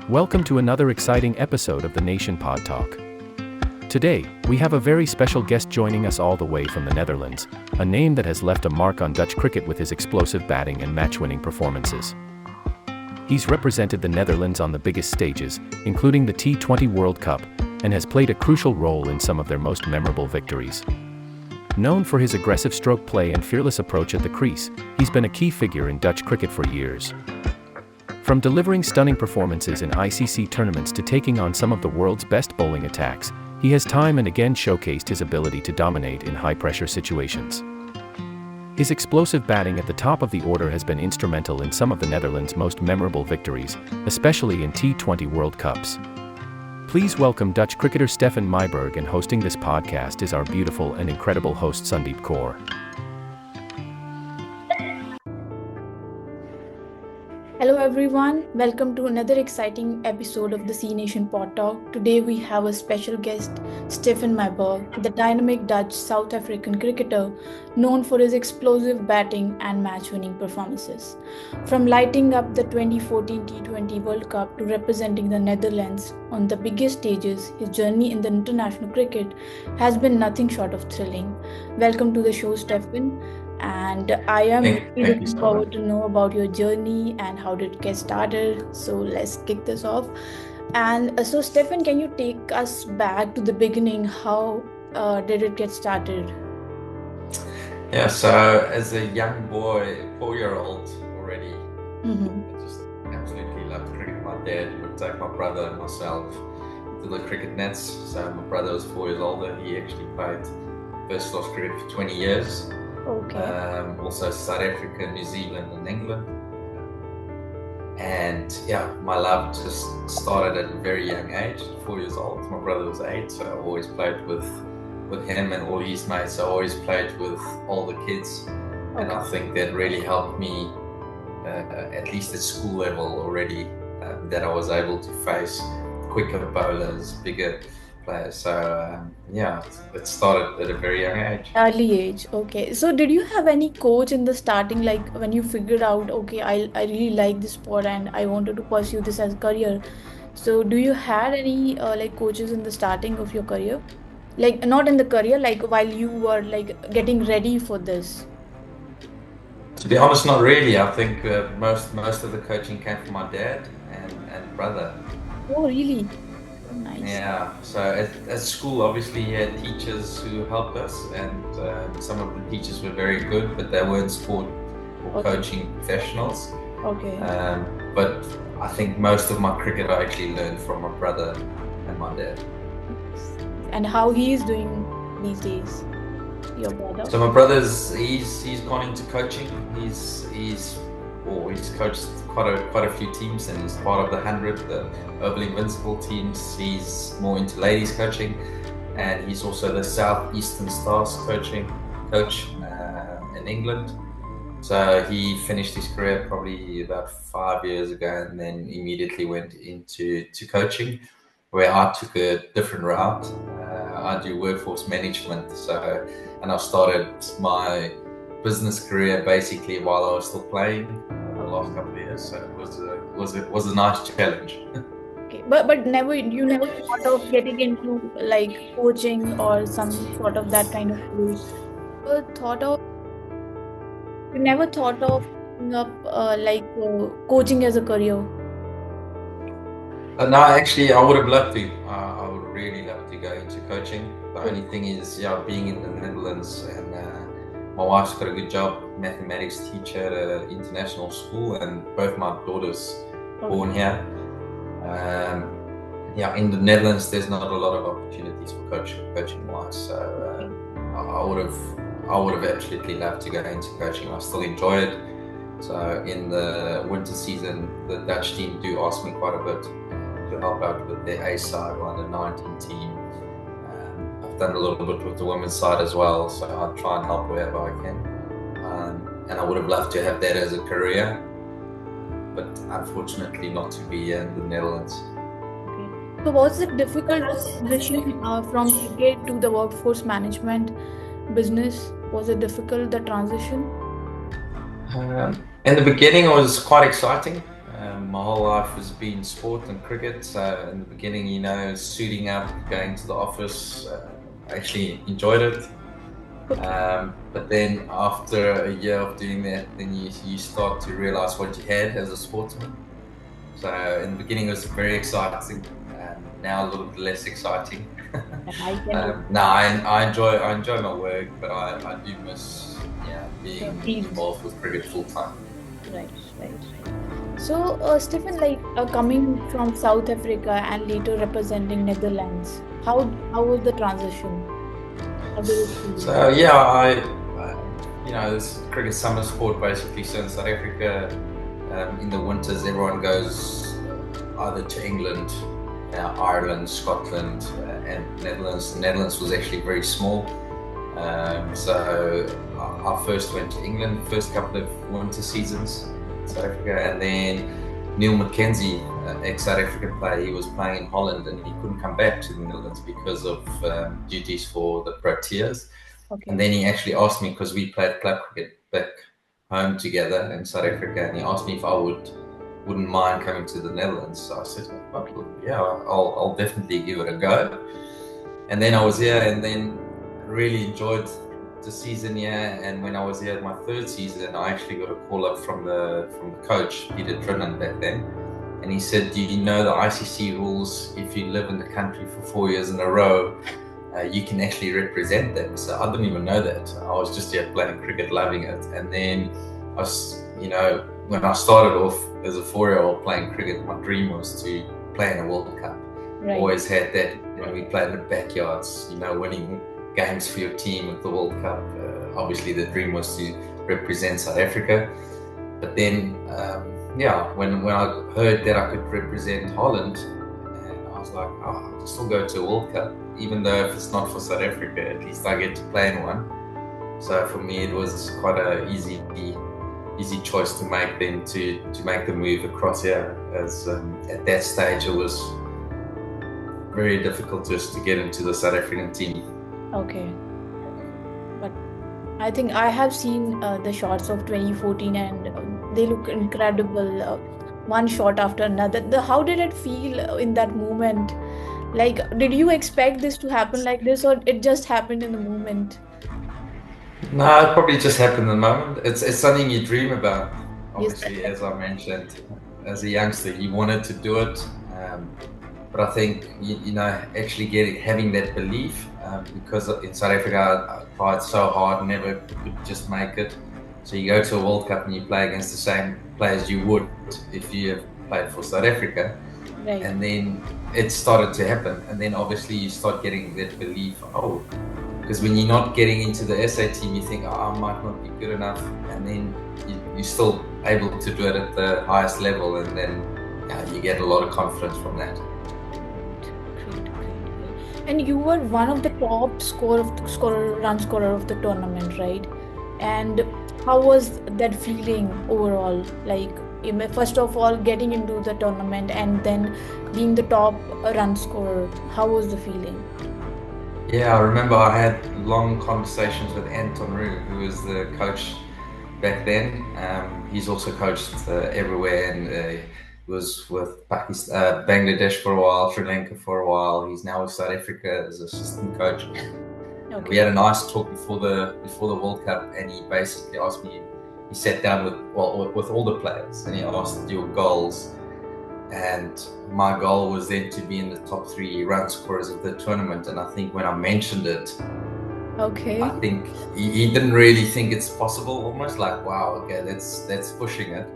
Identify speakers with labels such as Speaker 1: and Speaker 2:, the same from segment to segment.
Speaker 1: Welcome to another exciting episode of the Nation Pod Talk. Today, we have a very special guest joining us all the way from the Netherlands, a name that has left a mark on Dutch cricket with his explosive batting and match-winning performances. He's represented the Netherlands on the biggest stages, including the T20 World Cup, and has played a crucial role in some of their most memorable victories. Known for his aggressive stroke play and fearless approach at the crease, he's been a key figure in Dutch cricket for years. From delivering stunning performances in ICC tournaments to taking on some of the world's best bowling attacks, he has time and again showcased his ability to dominate in high-pressure situations. His explosive batting at the top of the order has been instrumental in some of the Netherlands' most memorable victories, especially in T20 World Cups. Please welcome Dutch cricketer Stefan Myburgh, and hosting this podcast is our beautiful and incredible host Sandeep Kaur.
Speaker 2: Hello everyone, welcome to another exciting episode of the C Nation Pod Talk. Today we have a special guest, Stefan Myburgh, the dynamic Dutch South African cricketer known for his explosive batting and match-winning performances. From lighting up the 2014 T20 World Cup to representing the Netherlands on the biggest stages, his journey in the international cricket has been nothing short of thrilling. Welcome to the show, Stefan. And I am really looking forward to know about your journey and how did it get started. So let's kick this off. And so Stefan, can you take us back to the beginning? How did it get started?
Speaker 3: Yeah, so as a young boy, 4-year-old already, I just absolutely loved cricket. My dad would take my brother and myself to the cricket nets. So my brother was 4 years older. He actually played first class cricket for 20 years.
Speaker 2: Okay.
Speaker 3: Also South Africa, New Zealand and England. And yeah, my love just started at a very young age, 4 years old. My brother was 8, so I always played with him and all his mates. I always played with all the kids. And I think that really helped me, at least at school level already, that I was able to face quicker bowlers, bigger players. So it started at a very young age.
Speaker 2: Early age. Okay. So did you have any coach in the starting, like when you figured out, okay, I really like this sport and I wanted to pursue this as a career? So do you had any like coaches in the starting of your career? Like not in the career, like while you were like getting ready for this?
Speaker 3: To be honest, not really. I think most of the coaching came from my dad and brother.
Speaker 2: Oh, really? Nice.
Speaker 3: Yeah, so at school, obviously, you had teachers who helped us, and some of the teachers were very good, but they weren't sport or coaching professionals.
Speaker 2: Okay.
Speaker 3: But I think most of my cricket I actually learned from my brother and my dad.
Speaker 2: And how he is doing these days, your brother?
Speaker 3: So my brother's he's gone into coaching. He's coached quite a few teams, and he's part of the 100, the Oval Invincible teams. He's more into ladies coaching, and he's also the Southeastern Stars coach in England. So he finished his career probably about 5 years ago, and then immediately went into coaching, where I took a different route. I do workforce management, and I started my business career basically while I was still playing the last couple of years. So it was a nice challenge.
Speaker 2: Okay, but you never thought of getting into like coaching or some sort of that kind of course? You never thought of picking up coaching as a career?
Speaker 3: No, actually, I would have loved to. I would really love to go into coaching. The only thing is, being in the Netherlands, and my wife's got a good job, mathematics teacher at an international school, and both my daughters born here. In the Netherlands, there's not a lot of opportunities for coaching wise. So I would have absolutely loved to go into coaching. I still enjoy it. So in the winter season, the Dutch team do ask me quite a bit to help out with their A side or under 19 team. I've done a little bit with the women's side as well, so I try and help wherever I can. And I would have loved to have that as a career, but unfortunately not to be here in the Netherlands.
Speaker 2: So was it difficult transition from cricket to the workforce management business? Was it difficult, the transition?
Speaker 3: In the beginning, it was quite exciting. my whole life has been sport and cricket. So in the beginning, suiting up, going to the office, I actually enjoyed it. But then after a year of doing that, then you start to realize what you had as a sportsman. So in the beginning, it was very exciting. Now a little bit less exciting.
Speaker 2: I can
Speaker 3: I enjoy my work, but I do miss being
Speaker 2: Teams.
Speaker 3: involved with cricket full time.
Speaker 2: Right. So, Stephen, coming from South Africa and later representing Netherlands, how was the transition? How did it feel?
Speaker 3: So this cricket summer sport basically. So in South Africa, in the winters, everyone goes either to England, Ireland, Scotland, and Netherlands. The Netherlands was actually very small. So I first went to England, first couple of winter seasons, South Africa, and then Neil McKenzie, ex-South African player, he was playing in Holland and he couldn't come back to the Netherlands because of duties for the Proteas.
Speaker 2: Okay.
Speaker 3: And then he actually asked me, because we played club cricket back home together in South Africa, and he asked me if I wouldn't mind coming to the Netherlands. So I said, well, yeah, I'll definitely give it a go. And then I was here and then really enjoyed the season here. And when I was here at my third season, I actually got a call up from the coach, Peter Drinnan, back then. And he said, do you know the ICC rules? If you live in the country for 4 years in a row, you can actually represent them. So I didn't even know that. I was just here playing cricket, loving it. And then when I started off as a 4-year-old playing cricket, my dream was to play in a World Cup.
Speaker 2: Right.
Speaker 3: Always had that when we played in the backyards, winning games for your team at the World Cup. Obviously the dream was to represent South Africa. But then, when I heard that I could represent Holland, I was like, I'll still go to a World Cup, even though if it's not for South Africa, at least I get to play in one. So for me, it was quite an easy choice to make then to make the move across here, as at that stage it was very difficult just to get into the South African team.
Speaker 2: Okay. But I think I have seen the shots of 2014 and they look incredible. One shot after another. How did it feel in that moment? Like, did you expect this to happen like this, or it just happened in the moment?
Speaker 3: No, it probably just happened in the moment. It's something you dream about. Obviously,
Speaker 2: Yes.
Speaker 3: as I mentioned, as a youngster, you wanted to do it. But I think, actually having that belief, because in South Africa, I tried so hard, never could just make it. So you go to a World Cup and you play against the same players you would if you have played for South Africa.
Speaker 2: Right.
Speaker 3: And then it started to happen. And then obviously you start getting that belief, because when you're not getting into the SA team, you think, I might not be good enough. And then you're still able to do it at the highest level. And then you get a lot of confidence from that.
Speaker 2: Great. And you were one of the top run scorer of the tournament, right? And how was that feeling overall? Like, first of all, getting into the tournament and then being the top run scorer. How was the feeling?
Speaker 3: Yeah, I remember I had long conversations with Anton Roux, who was the coach back then. He's also coached everywhere, and was with Pakistan, Bangladesh for a while, Sri Lanka for a while. He's now with South Africa as assistant coach.
Speaker 2: Okay.
Speaker 3: We had a nice talk before the World Cup, and he basically asked me. He sat down with all the players, and he asked your goals. And my goal was then to be in the top 3 run scorers of the tournament. And I think when I mentioned it,
Speaker 2: Okay.
Speaker 3: I think he didn't really think it's possible. Almost like, wow, okay, that's pushing it.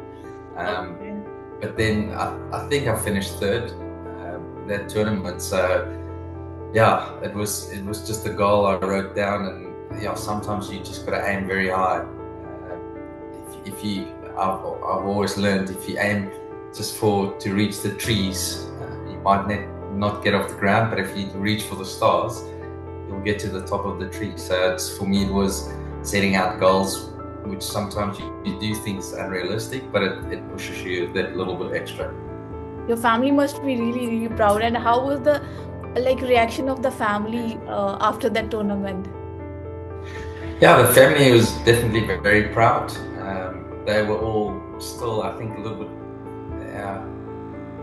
Speaker 2: Okay.
Speaker 3: But then I think I finished 3rd that tournament. So yeah, it was just a goal I wrote down, and sometimes you just got to aim very high. I've always learned, if you aim just to reach the trees, you might not get off the ground, but if you reach for the stars, you'll get to the top of the tree. So for me, it was setting out goals, which sometimes you do think is unrealistic, but it pushes you that little bit extra.
Speaker 2: Your family must be really, really proud. And how was the reaction of the family after that tournament?
Speaker 3: Yeah, the family was definitely very proud. They were all still, I think, a little bit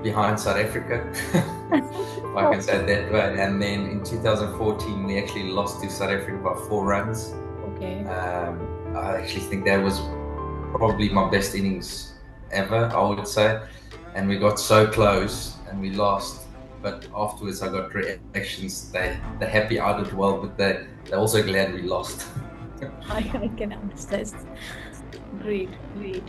Speaker 3: behind South Africa, if I can say it that way. And then in 2014, we actually lost to South Africa by 4 runs.
Speaker 2: Okay.
Speaker 3: I actually think that was probably my best innings ever, I would say. And we got so close and we lost. But afterwards, I got reactions. They're happy I did well, but they're also glad we lost.
Speaker 2: I can understand. Great, great.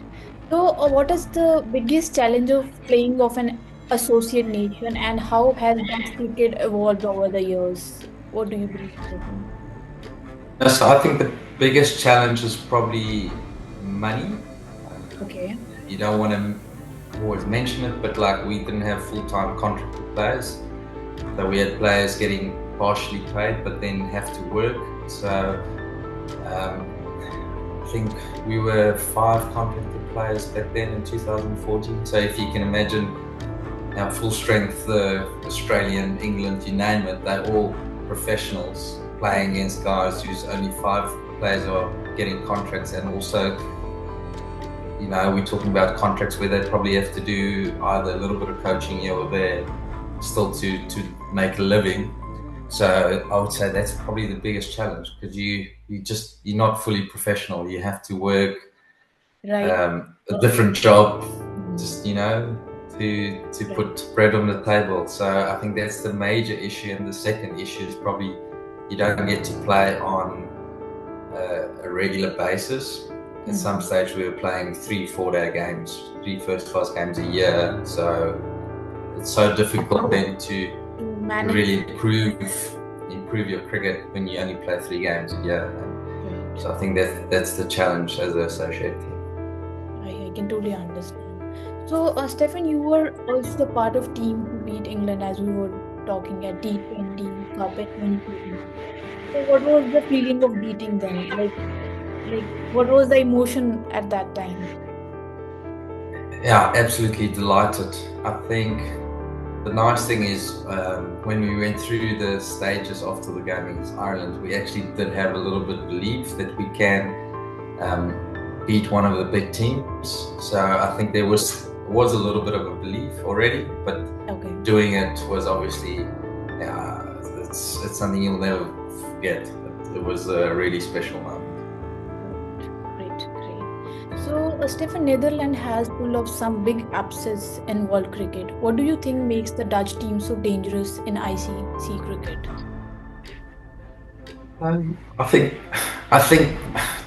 Speaker 2: So, what is the biggest challenge of playing of an associate nation, and how has Dutch cricket evolved over the years? What do you believe, Stefan?
Speaker 3: So I think the biggest challenge is probably money.
Speaker 2: Okay.
Speaker 3: You don't want to always mention it, but like we didn't have full-time contracted players. So we had players getting partially paid, but then have to work. So I think we were 5 contracted players back then in 2014. So if you can imagine our full strength, Australian, England, you name it, they're all professionals playing against guys who's only 5 players are getting contracts. And also, you know, we're talking about contracts where they probably have to do either a little bit of coaching here or there still to make a living. So I would say that's probably the biggest challenge, because you're not fully professional. You have to work
Speaker 2: Right.
Speaker 3: a different job, just to put bread on the table. So I think that's the major issue. And the second issue is probably you don't get to play on a regular basis. At some stage we were playing 3-4 day games, 3 first-class games a year. So it's so difficult then to really improve your cricket when you only play 3 games a year. And so I think that's the challenge as an associate team.
Speaker 2: I can totally understand. So, Stefan, you were also part of team who beat England, as we were talking at T20 Cup at 2014. So, what was the feeling of beating them? Like, what was the emotion at that time?
Speaker 3: Yeah, absolutely delighted. I think the nice thing is when we went through the stages after the game against Ireland, we actually did have a little bit of belief that we can beat one of the big teams. So I think there was a little bit of a belief already, but doing it was obviously, it's something you'll never forget. It was a really special moment.
Speaker 2: Great. So, Stefan, Netherlands has pulled off some big upsets in world cricket. What do you think makes the Dutch team so dangerous in ICC cricket?
Speaker 3: I think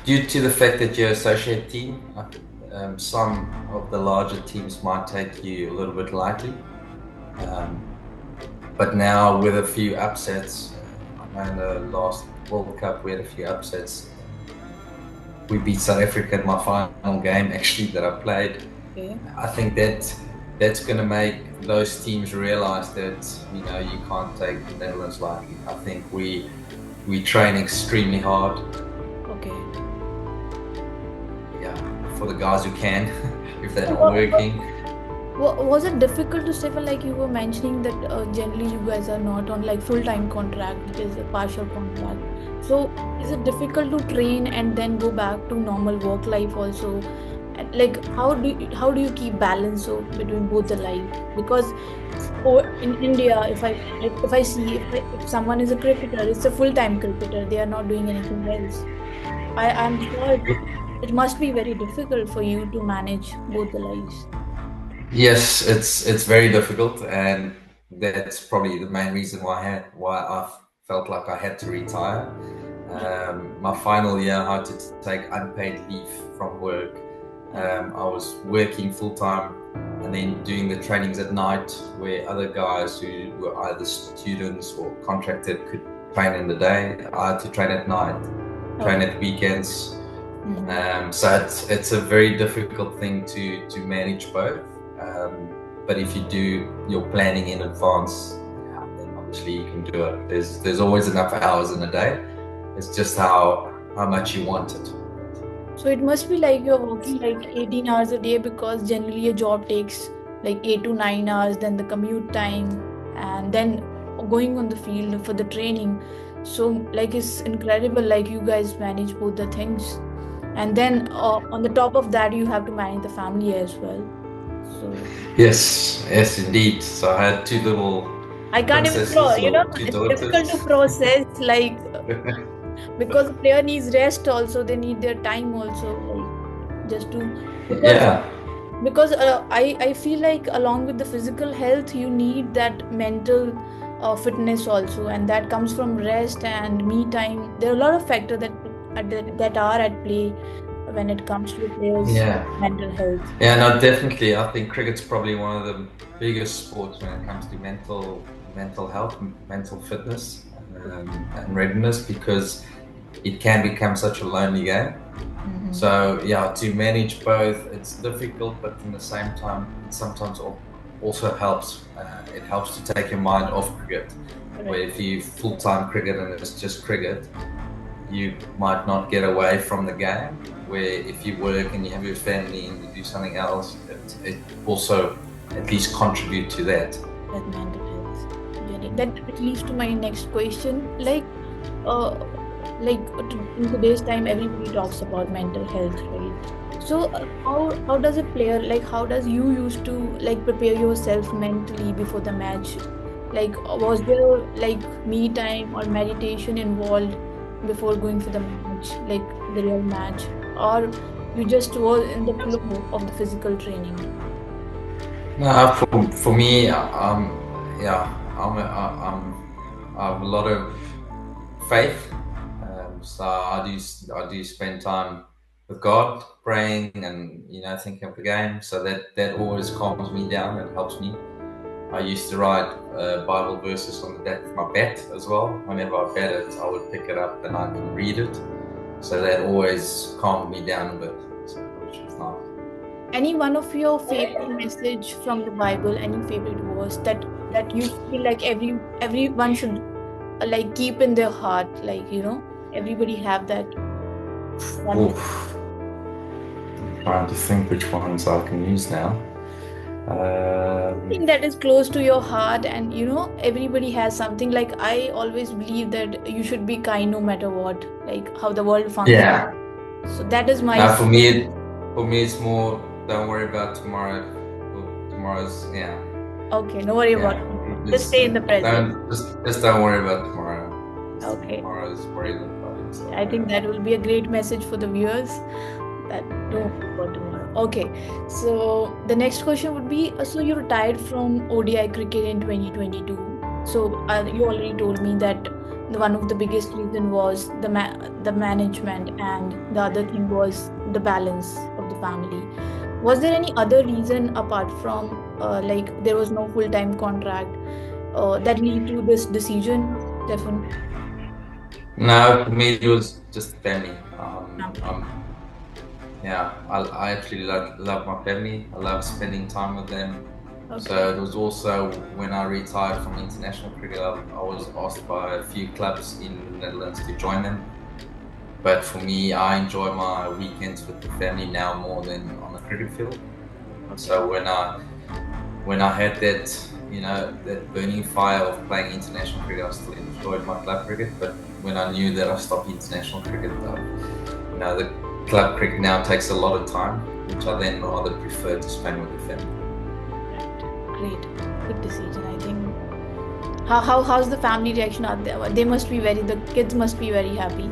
Speaker 3: due to the fact that you're an associate team, some of the larger teams might take you a little bit lightly. But now with a few upsets, I know in the last World Cup we had a few upsets. We beat South Africa in my final game actually that I played.
Speaker 2: Okay.
Speaker 3: I think that's going to make those teams realize that you can't take the Netherlands lightly. I think we train extremely hard.
Speaker 2: Okay.
Speaker 3: Yeah, for the guys who can, if they're not working.
Speaker 2: Was it difficult to Stefan, like you were mentioning that generally you guys are not on like full-time contract, it is a partial contract. So is it difficult to train and then go back to normal work life also? And, like how do you keep balance between both the life? Because in India, if someone is a cricketer, it's a full-time cricketer. They are not doing anything else. I'm sure it must be very difficult for you to manage both the lives.
Speaker 3: Yes, it's very difficult, and that's probably the main reason why I felt like I had to retire. My final year, I had to take unpaid leave from work. I was working full time and then doing the trainings at night, where other guys who were either students or contracted could train in the day. I had to train at night, train at weekends. So it's a very difficult thing to manage both. But if you do your planning in advance, then obviously you can do it. There's always enough hours in a day. It's just how much you want it.
Speaker 2: So it must be like you're working like 18 hours a day, because generally a job takes like 8 to 9 hours, then the commute time, and then going on the field for the training. So like it's incredible, like you guys manage both the things. And then on the top of that, you have to manage the family as well. So
Speaker 3: Yes, indeed. So I had two little
Speaker 2: I can't even
Speaker 3: princesses, or two
Speaker 2: it's difficult to
Speaker 3: daughters.
Speaker 2: process, like, because the player needs rest also, they need their time also, like, just to, because
Speaker 3: Yeah,
Speaker 2: I feel like along with the physical health, you need that mental fitness also, and that comes from rest and me time. There are a lot of factors that are at play when it comes to the players'
Speaker 3: yeah.
Speaker 2: mental health.
Speaker 3: Yeah, no, definitely. I think cricket's probably one of the biggest sports when it comes to mental health, mental fitness, and readiness, because it can become such a lonely game.
Speaker 2: Mhm.
Speaker 3: So yeah, to manage both, it's difficult, but in the same time, it sometimes also helps. It helps to take your mind off cricket. Where
Speaker 2: Right.
Speaker 3: if you full-time cricket and it's just cricket, you might not get away from the game. Where if you work and you have your family and you do something else, it also at least contribute to that.
Speaker 2: That mental health journey. That leads to my next question. Uh, in today's time, everybody talks about mental health, right? So, how does a player, like, how does you used to, like, prepare yourself mentally before the match? Like, was there like me time or meditation involved before going for the match, like the real match, or you just were in the flow of the physical training?
Speaker 3: No, for me, yeah, I have a lot of faith. So I do spend time with God, praying and thinking of the game. So that always calms me down and helps me. I used to write Bible verses on the back of my bat as well. Whenever I batted, I would pick it up and I can read it. So that always calmed me down a bit, so, which was nice.
Speaker 2: Any one of your favorite message from the Bible, any favorite verse that you feel like everyone should like keep in their heart, like, everybody have that one message.
Speaker 3: Oof. I'm trying to think which ones I can use now.
Speaker 2: Thing that is close to your heart, and everybody has something. Like, I always believe that you should be kind no matter what, like how the world functions.
Speaker 3: Yeah.
Speaker 2: So that is my
Speaker 3: Now for me, it's more. Don't worry about tomorrow. Tomorrow's
Speaker 2: okay, no worry about it. Just stay in the present.
Speaker 3: Just don't worry about tomorrow.
Speaker 2: Okay.
Speaker 3: Tomorrow's worried about it. So,
Speaker 2: I think that will be a great message for the viewers, that don't worry about tomorrow. Okay, so the next question would be, so you retired from ODI cricket in 2022. So you already told me that one of the biggest reason was the management, and the other thing was the balance of the family. Was there any other reason apart from like there was no full-time contract that lead to this decision, Stefan?
Speaker 3: no, for me it was just family.
Speaker 2: Family.
Speaker 3: I actually love my family. I love spending time with them.
Speaker 2: Okay.
Speaker 3: So it was also when I retired from international cricket, I was asked by a few clubs in the Netherlands to join them. But for me, I enjoy my weekends with the family now more than on the cricket field. So when I had that, that burning fire of playing international cricket, I still enjoyed my club cricket. But when I knew that I stopped international cricket, the club cricket now takes a lot of time, which I then rather prefer to spend with the family.
Speaker 2: Great, good decision. I think. How's the family reaction out there? The kids must be very happy.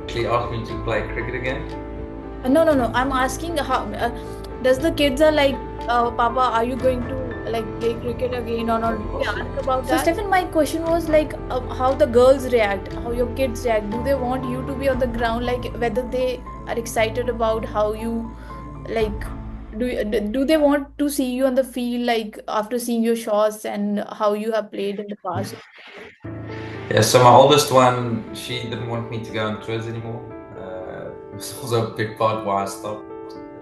Speaker 3: Actually asked me to play cricket again.
Speaker 2: No. I'm asking how does the kids are like, Papa, are you going to like play cricket again or not? Did they ask about that? So Stefan, my question was like how the girls react, how your kids react. Do they want you to be on the ground? Like whether they are excited about how you like. Do they want to see you on the field, like after seeing your shots and how you have played in the past?
Speaker 3: Yeah, so my oldest one, she didn't want me to go on tours anymore. It was also a big part why I stopped.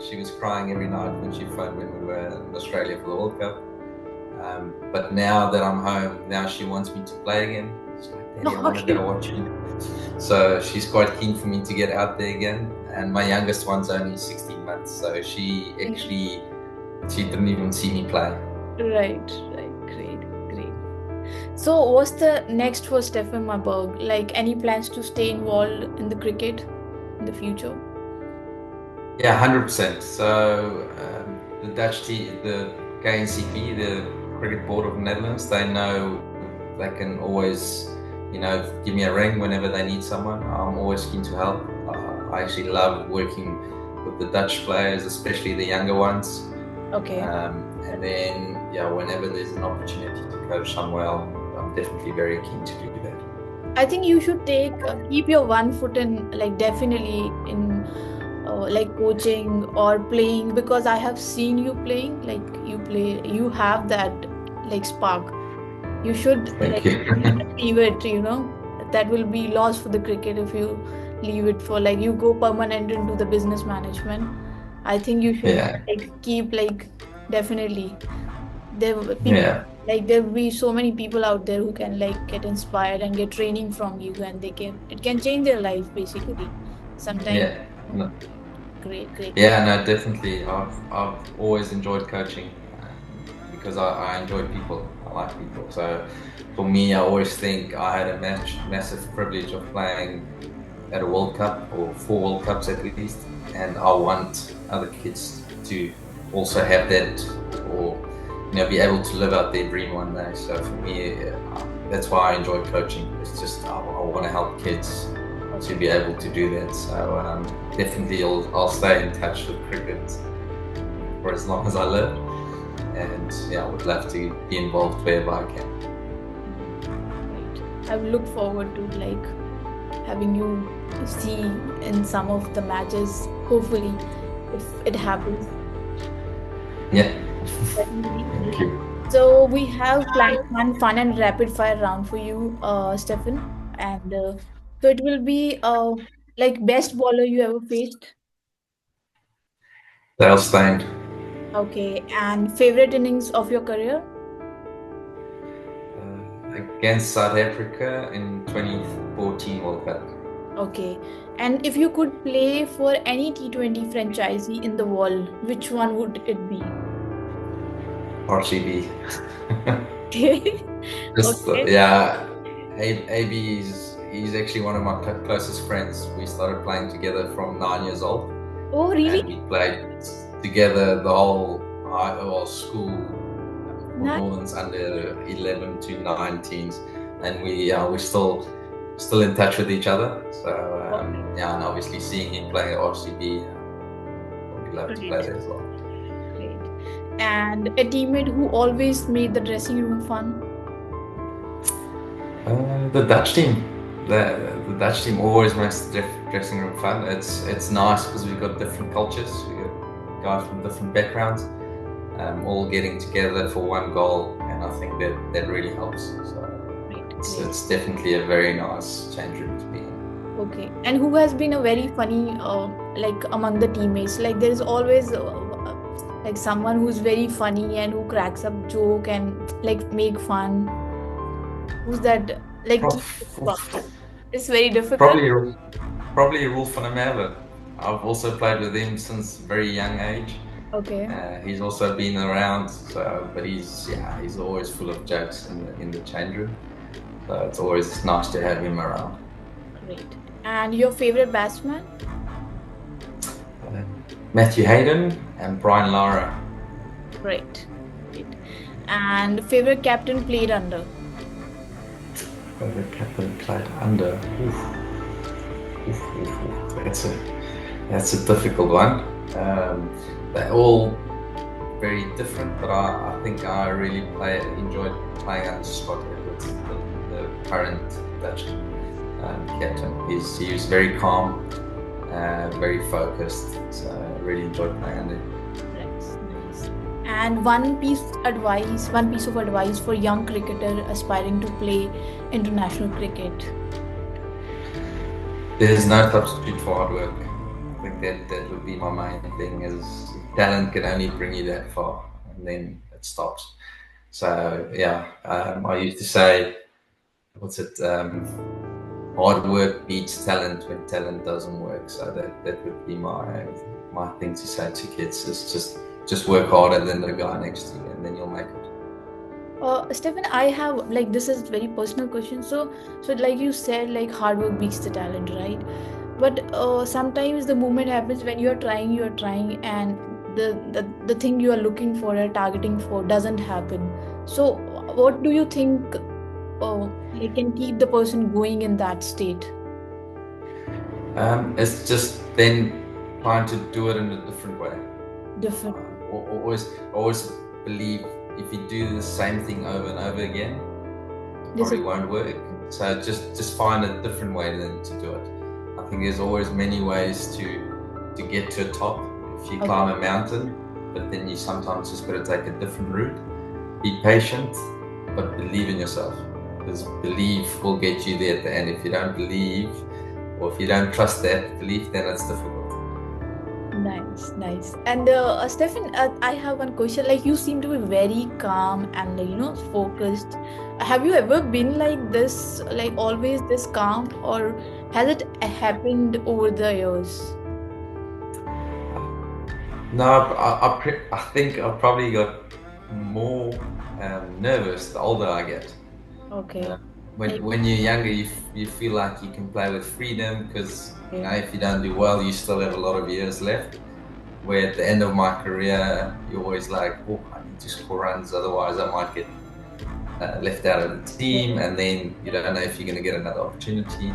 Speaker 3: She was crying every night when she phoned when we were in Australia for the World Cup. But now that I'm home, now she wants me to play again. She's like, Daddy, I want to go watch you. So she's quite keen for me to get out there again. And my youngest one's only 16 months, so she didn't even see me play.
Speaker 2: Right. Great. So what's the next for Stefan Marburg? Like any plans to stay involved in the cricket in the future?
Speaker 3: Yeah, 100%. So the Dutch team, the KNCP, the Cricket Board of the Netherlands, they know they can always, give me a ring whenever they need someone. I'm always keen to help. I actually love working with the Dutch players, especially the younger ones.
Speaker 2: Okay.
Speaker 3: And then, yeah, whenever there's an opportunity to coach somewhere, I'm definitely very keen to do that.
Speaker 2: I think you should keep your one foot in, like, definitely in like coaching or playing, because I have seen you playing, like you have that like spark. You should
Speaker 3: Thank
Speaker 2: like
Speaker 3: you.
Speaker 2: leave it, that will be lost for the cricket if you leave it for like you go permanent into the business management. I think you should
Speaker 3: Yeah,
Speaker 2: like keep like definitely people
Speaker 3: yeah,
Speaker 2: like there will be so many people out there who can like get inspired and get training from you, and it can change their life basically. Sometimes.
Speaker 3: yeah. No,
Speaker 2: Great, great.
Speaker 3: yeah, no, definitely. I've always enjoyed coaching because I enjoy people. I like people. So for me, I always think I had a massive privilege of playing at a World Cup or 4 World Cups at least, and I want other kids to also have that, or be able to live out their dream one day. So for me, that's why I enjoy coaching. It's just I want to help kids to be able to do that. So definitely, I'll stay in touch with cricket for as long as I live, and yeah, I would love to be involved wherever I can.
Speaker 2: Right. I will look forward to like having you see in some of the matches, hopefully, if it happens.
Speaker 3: Yeah,
Speaker 2: Definitely.
Speaker 3: thank you.
Speaker 2: So we have planned one fun and rapid fire round for you, Stefan. And so it will be like best bowler you ever faced.
Speaker 3: Dale Steyn.
Speaker 2: Okay. And favorite innings of your career?
Speaker 3: Against South Africa in 2014 World Cup.
Speaker 2: Okay. And if you could play for any T20 franchisee in the world, which one would it be?
Speaker 3: RCB.
Speaker 2: Okay.
Speaker 3: Just
Speaker 2: Okay.
Speaker 3: yeah, AB is he's actually one of my closest friends. We started playing together from 9 years old,
Speaker 2: Oh, really?
Speaker 3: and we played together the whole our school for
Speaker 2: Nice.
Speaker 3: Northern's under 11 to 19s, and we're still in touch with each other. So yeah, and obviously seeing him playing at RCB, we'd love to play
Speaker 2: Great.
Speaker 3: there as well.
Speaker 2: Great. And a teammate who always made the dressing room fun.
Speaker 3: The Dutch team. The Dutch team always makes the dressing room fun. It's nice because we've got different cultures. We got guys from different backgrounds, all getting together for one goal, and I think that really helps. So
Speaker 2: Great.
Speaker 3: it's definitely a very nice change room to be in.
Speaker 2: Okay. And who has been a very funny, like among the teammates? Like there is always like someone who's very funny and who cracks up joke and like make fun. Who's that? Like
Speaker 3: Prob-
Speaker 2: it's very difficult.
Speaker 3: Probably Rolf van der Merwe. I've also played with him since a very young age.
Speaker 2: Okay.
Speaker 3: He's also been around, but he's always full of jokes in the change room. So it's always nice to have him around.
Speaker 2: Great. And your favorite batsman?
Speaker 3: Matthew Hayden and Brian Lara.
Speaker 2: Great. Great. And favorite captain played under?
Speaker 3: Favorite captain played under. Oof. That's a difficult one. They're all very different, but I think I really enjoyed playing under Scott Edwards, the current Dutch captain. He was very calm, very focused. So I really enjoyed playing under him.
Speaker 2: Nice. And one piece of advice for young cricketer aspiring to play international cricket.
Speaker 3: There's no substitute for hard work. I think that would be my main thing. Is talent can only bring you that far, and then it stops. So yeah, I used to say, hard work beats talent when talent doesn't work. So that would be my thing to say to kids is just work harder than the guy next to you, and then you'll make it.
Speaker 2: Stephen, I have like this is very personal question. So like you said, like hard work beats the talent, right? But sometimes the moment happens when you are trying, and the thing you are looking for or targeting for doesn't happen. So what do you think like can keep the person going in that state?
Speaker 3: It's just then trying to do it in a different way.
Speaker 2: Different.
Speaker 3: Always believe if you do the same thing over and over again, it
Speaker 2: This is
Speaker 3: probably won't work. So just find a different way then to do it. I think there's always many ways to get to a top. If you
Speaker 2: Okay.
Speaker 3: climb a mountain, but then you sometimes just got to take a different route. Be patient, but believe in yourself, because belief will get you there at the end. If you don't believe, or if you don't trust that belief, then it's difficult.
Speaker 2: nice, nice. And Stefan, I have one question. Like, you seem to be very calm and focused. Have you ever been like this, like always this calm, or has it happened over the years?
Speaker 3: No, I think I probably got more nervous the older I get.
Speaker 2: Okay.
Speaker 3: When you're younger, you feel like you can play with freedom because
Speaker 2: Okay.
Speaker 3: if you don't do well, you still have a lot of years left. Where at the end of my career, you're always like, oh, I need to score runs, otherwise I might get left out of the team, and then you don't know if you're going to get another opportunity.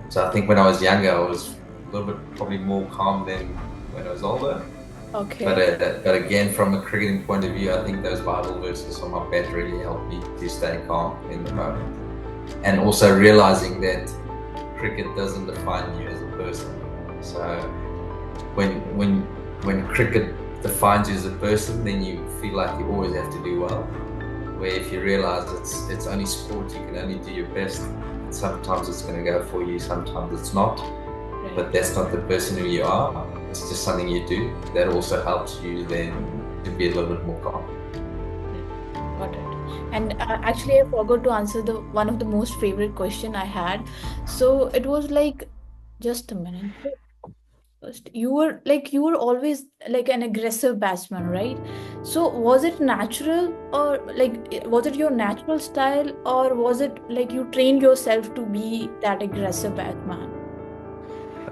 Speaker 3: So I think when I was younger, I was a little bit probably more calm than when I was older.
Speaker 2: Okay.
Speaker 3: But again, from a cricketing point of view, I think those Bible verses on my bat really helped me to stay calm in the moment. And also realizing that cricket doesn't define you as a person. So when cricket defines you as a person, then you feel like you always have to do well. Where if you realize it's only sport, you can only do your best. Sometimes it's going to go for you, sometimes it's not. But that's not the person who you are. It's just something you do. That also helps you then to be a little bit more calm.
Speaker 2: Got it. And actually, I forgot to answer the one of the most favorite question I had. So it was like, just a minute. First, you were always like an aggressive batsman, right? So was it natural, or like was it your natural style, or was it like you trained yourself to be that aggressive batsman?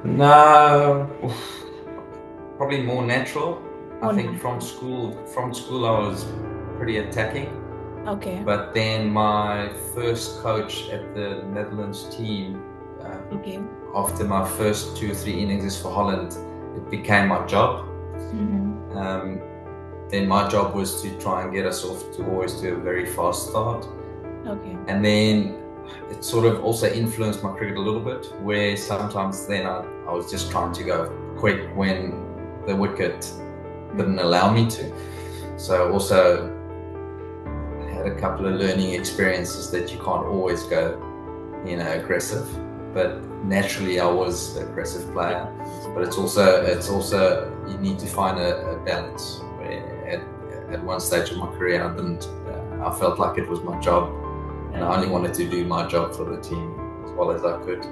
Speaker 3: No, probably more natural.
Speaker 2: More
Speaker 3: I think
Speaker 2: natural.
Speaker 3: from school I was pretty attacking.
Speaker 2: Okay.
Speaker 3: But then my first coach at the Netherlands team,
Speaker 2: Okay.
Speaker 3: after my first 2 or 3 innings for Holland, it became my job. Then my job was to try and get us off to always do a very fast start.
Speaker 2: Okay.
Speaker 3: And then it sort of also influenced my cricket a little bit, where sometimes then I was just trying to go quick when the wicket didn't allow me to. So also had a couple of learning experiences that you can't always go, aggressive. But naturally, I was an aggressive player. But it's also you need to find a balance. Where at one stage of my career, I felt like it was my job, and I only wanted to do my job for the team as well as I could.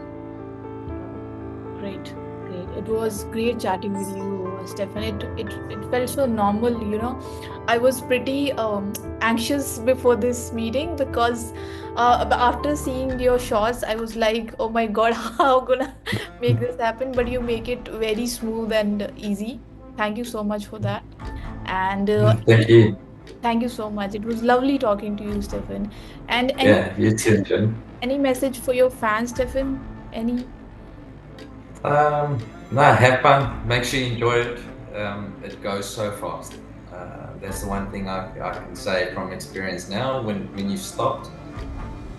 Speaker 2: Great, great. It was great chatting with you, Stefan. It felt so normal. I was pretty anxious before this meeting because after seeing your shots, I was like, oh my God, how gonna make this happen? But you make it very smooth and easy. Thank you so much for that. And
Speaker 3: Thank you.
Speaker 2: thank you so much. It was lovely talking to you, Stefan. And
Speaker 3: Yeah, you too, Jen.
Speaker 2: any message for your fans, Stefan? Any?
Speaker 3: No, have fun. Make sure you enjoy it. It goes so fast. That's the one thing I can say from experience now. When you've stopped,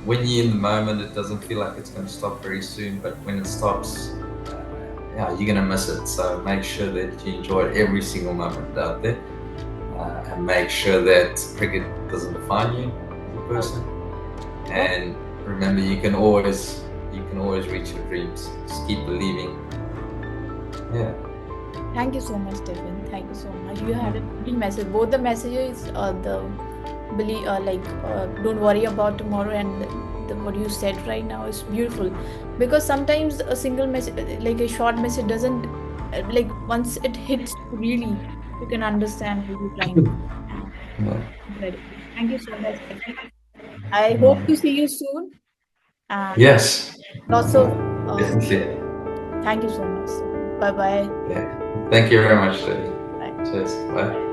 Speaker 3: when you're in the moment, it doesn't feel like it's going to stop very soon. But when it stops, you're going to miss it. So make sure that you enjoy every single moment out there, and make sure that cricket doesn't define you as a person. And remember, you can always reach your dreams. Just keep believing. Yeah.
Speaker 2: Thank you so much, Stephen. Thank you so much. You had a pretty message. Both the messages, don't worry about tomorrow, and what you said right now is beautiful. Because sometimes a single message, like a short message, doesn't like once it hits really, you can understand what you're trying to do. Incredible. Thank you so much, Stephen. I hope to see you soon. And
Speaker 3: Yes.
Speaker 2: lots of
Speaker 3: Definitely.
Speaker 2: Thank you so much. Bye bye.
Speaker 3: Yeah. Thank you very much, Lily.
Speaker 2: Bye.
Speaker 3: Cheers. Bye.